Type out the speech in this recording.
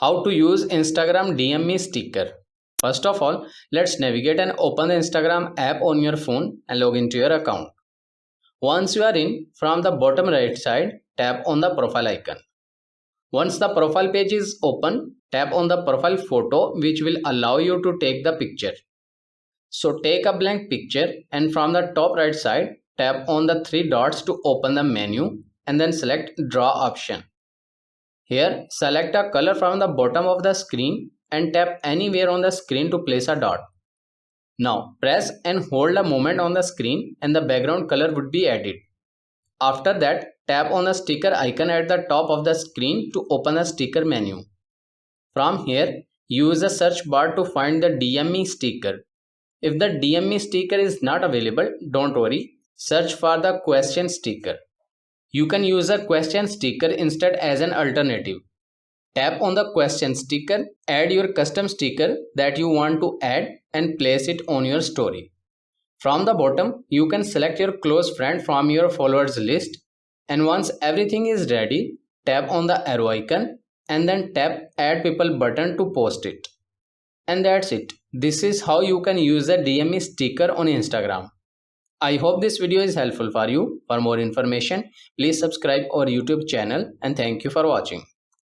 How to use Instagram DME sticker. First of all, let's navigate and open the Instagram app on your phone and log into your account. Once you are in, from the bottom right side, tap on the profile icon. Once the profile page is open, tap on the profile photo which will allow you to take the picture. So take a blank picture and from the top right side, tap on the three dots to open the menu and then select draw option. Here, select a color from the bottom of the screen and tap anywhere on the screen to place a dot. Now press and hold a moment on the screen and the background color would be added. After that, tap on the sticker icon at the top of the screen to open the sticker menu. From here, use the search bar to find the DME sticker. If the DME sticker is not available, don't worry, search for the question sticker. You can use a question sticker instead as an alternative. Tap on the question sticker, add your custom sticker that you want to add and place it on your story. From the bottom, you can select your close friend from your followers list, and once everything is ready, tap on the arrow icon and then tap add people button to post it. And that's it. This is how you can use the DME sticker on Instagram. I hope this video is helpful for you. For more information, please subscribe our YouTube channel and thank you for watching.